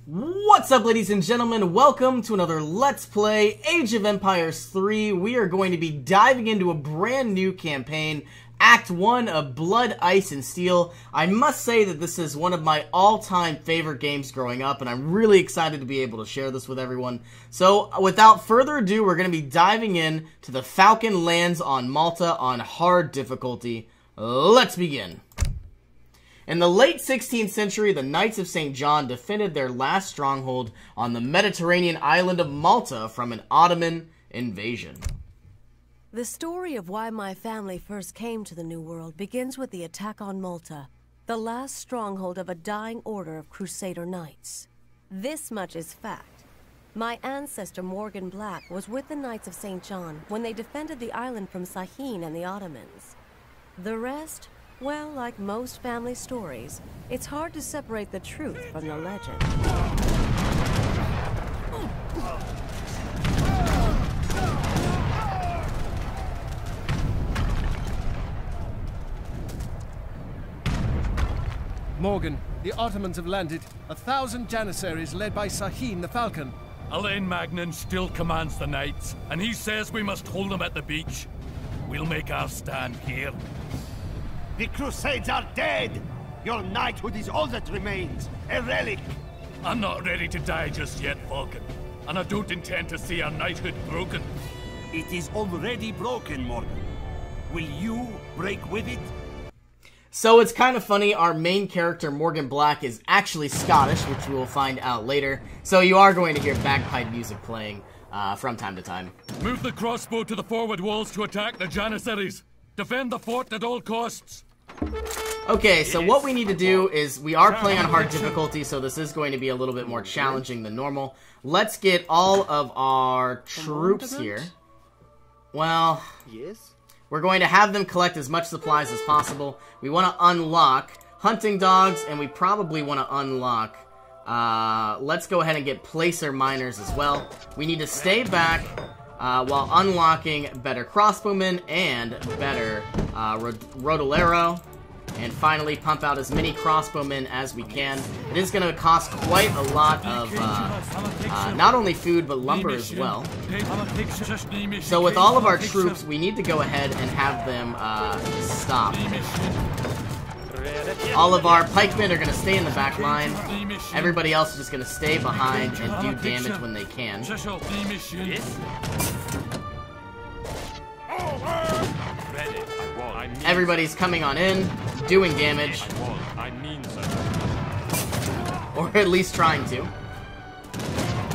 What's up, ladies and gentlemen? Welcome to another Let's Play Age of Empires 3. We are going to be diving into a brand new campaign, Act 1 of Blood, Ice, and Steel. I must say that this is one of my all-time favorite games growing up, and I'm really excited to be able to share this with everyone. So, without further ado, we're going to be diving in to the Falcon lands on Malta on hard difficulty. Let's begin. In the late 16th century, the Knights of St. John defended their last stronghold on the Mediterranean island of Malta from an Ottoman invasion. The story of why my family first came to the New World begins with the attack on Malta, the last stronghold of a dying order of Crusader Knights. This much is fact. My ancestor Morgan Black was with the Knights of St. John when they defended the island from Sahin and the Ottomans. The rest? Well, like most family stories, it's hard to separate the truth from the legend. Morgan, the Ottomans have landed. 1,000 Janissaries led by Sahin the Falcon. Alain Magnan still commands the Knights, and he says we must hold them at the beach. We'll make our stand here. The Crusades are dead! Your knighthood is all that remains, a relic! I'm not ready to die just yet, Falcon. And I don't intend to see our knighthood broken. It is already broken, Morgan. Will you break with it? So it's kind of funny, our main character, Morgan Black, is actually Scottish, which we will find out later. So you are going to hear bagpipe music playing from time to time. Move the crossbow to the forward walls to attack the Janissaries. Defend the fort at all costs. Okay, so what we need to do is, we are playing on hard difficulty, so this is going to be a little bit more challenging than normal. Let's get all of our troops here. Well, we're going to have them collect as much supplies as possible. We want to unlock hunting dogs, and we probably want to unlock... let's go ahead and get placer miners as well. We need to stay back... while unlocking better crossbowmen and better rodolero, and finally pump out as many crossbowmen as we can. It is going to cost quite a lot of not only food but lumber as well. So with all of our troops, we need to go ahead and have them stop. All of our pikemen are going to stay in the back line. Everybody else is just going to stay behind and do damage when they can. Everybody's coming on in, doing damage. Or at least trying to.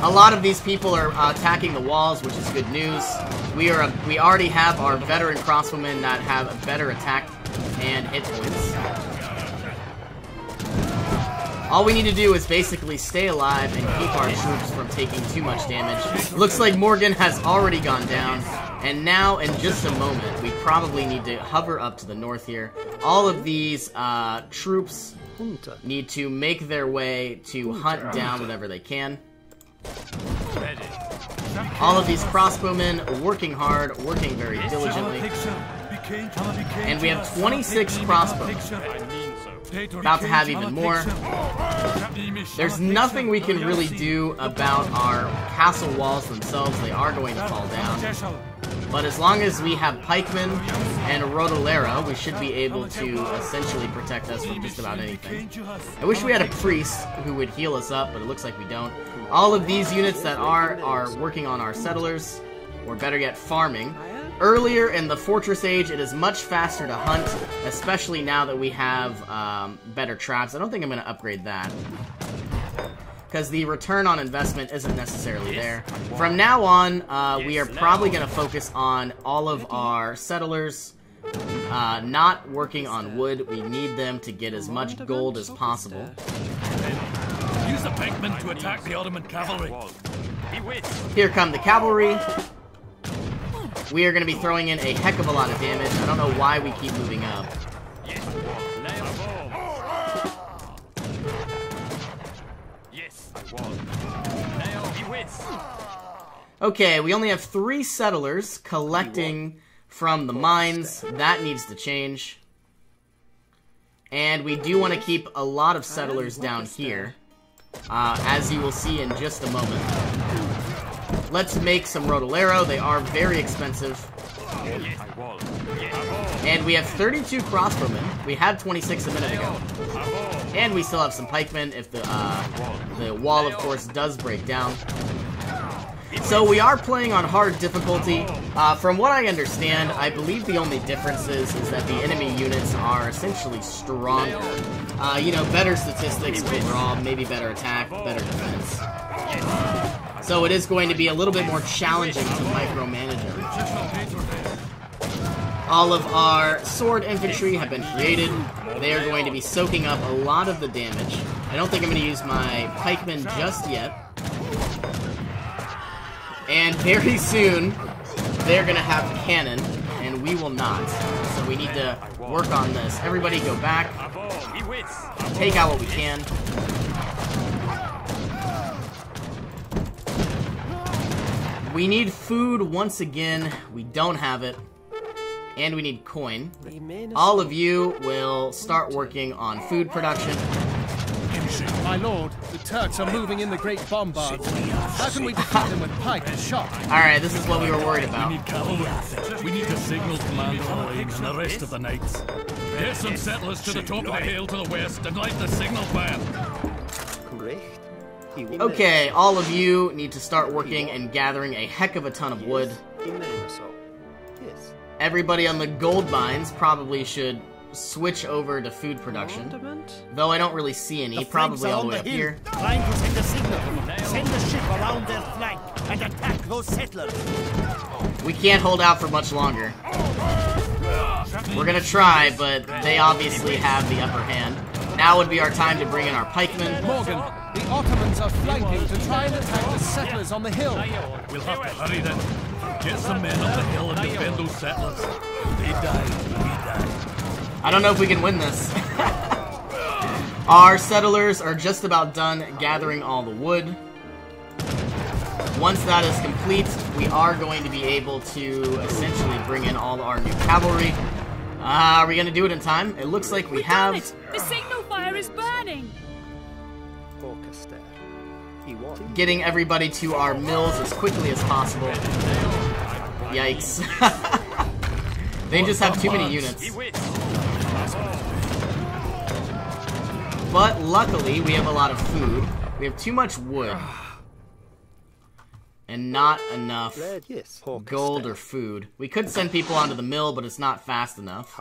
A lot of these people are attacking the walls, which is good news. We already have our veteran crossbowmen that have a better attack and hit points. All we need to do is basically stay alive and keep our troops from taking too much damage. Looks like Morgan has already gone down, and now in just a moment we probably need to hover up to the north here. All of these troops need to make their way to hunt down whatever they can. All of these crossbowmen are working hard, working very diligently. And we have 26 crossbows. About to have even more. There's nothing we can really do about our castle walls themselves. They are going to fall down. But as long as we have pikemen and rodolero, we should be able to essentially protect us from just about anything. I wish we had a priest who would heal us up, but it looks like we don't. All of these units that are working on our settlers, or better yet, farming. Earlier in the Fortress Age, it is much faster to hunt, especially now that we have better traps. I don't think I'm going to upgrade that, because the return on investment isn't necessarily there. From now on, we are probably going to focus on all of our settlers not working on wood. We need them to get as much gold as possible. Use the pikemen to attack the Ottoman cavalry. Here come the cavalry. We are going to be throwing in a heck of a lot of damage. I don't know why we keep moving up. Okay, we only have 3 settlers collecting from the mines. That needs to change. And we do want to keep a lot of settlers down here. as you will see in just a moment. Let's make some Rotolero. They are very expensive. And we have 32 crossbowmen. We had 26 a minute ago. And we still have some pikemen if the wall, of course, does break down. So we are playing on hard difficulty. From what I understand, I believe the only difference is that the enemy units are essentially stronger. You know, better statistics overall, maybe better attack, better defense. So it is going to be a little bit more challenging to micromanage everything. All of our sword infantry have been created. They are going to be soaking up a lot of the damage. I don't think I'm going to use my pikemen just yet. And very soon, they're going to have cannon, and we will not. So we need to work on this. Everybody go back. Take out what we can. We need food once again. We don't have it. And we need coin. All of you will start working on food production. My lord, the Turks are moving in the great bombards. How can we defeat them with pike and shot? Alright, this is what we were worried about. We need cavalry. We need to signal command on the line and the rest of the knights. Get some settlers to the top of the hill to the west and light the signal fire. Okay, all of you need to start working and gathering a heck of a ton of wood. Everybody on the gold mines probably should switch over to food production. Though I don't really see any, probably all the way up here. Trying to send a signal. Send a ship around their flank and attack those settlers. We can't hold out for much longer. We're gonna try, but they obviously have the upper hand. Now would be our time to bring in our pikemen. Morgan, the Ottomans are flanking to try and attack the settlers on the hill. We'll have to hurry then. Get some men up the hill and defend those settlers. They die, we die. I don't know if we can win this. Our settlers are just about done gathering all the wood. Once that is complete, we are going to be able to essentially bring in all our new cavalry. Are we going to do it in time? It looks like we have... The signal fire is burning! Getting everybody to our mills as quickly as possible. Yikes. They just have too many units. But luckily, we have a lot of food. We have too much wood. And not enough gold or food. We could send people onto the mill, but it's not fast enough.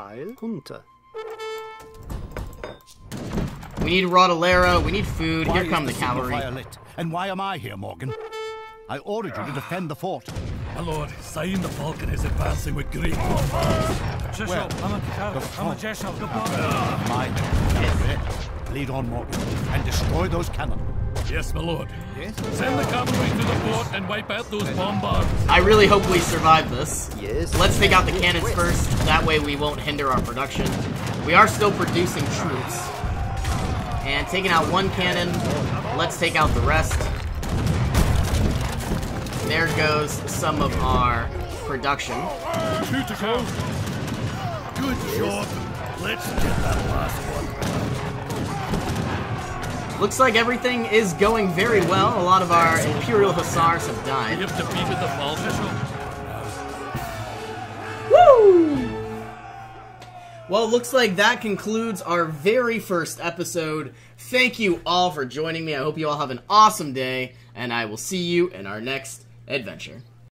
We need Rotolero, we need food. Here come the cavalry. And why am I here, Morgan? I ordered you to defend the fort. My lord, Sain the Falcon is advancing with great bombards. Well, lead on, Morgan, and destroy those cannon. Yes, my lord. Send the cavalry to the fort and wipe out those bombards. I really hope we survive this. Let's take out the cannons first. That way we won't hinder our production. We are still producing troops. And taking out one cannon. Let's take out the rest. There goes some of our production. 2 to go. Good job. Let's get that last one. Looks like everything is going very well. A lot of our Imperial Hussars have died. We have defeated the Falcon. Woo! Well, it looks like that concludes our very first episode. Thank you all for joining me. I hope you all have an awesome day, and I will see you in our next adventure.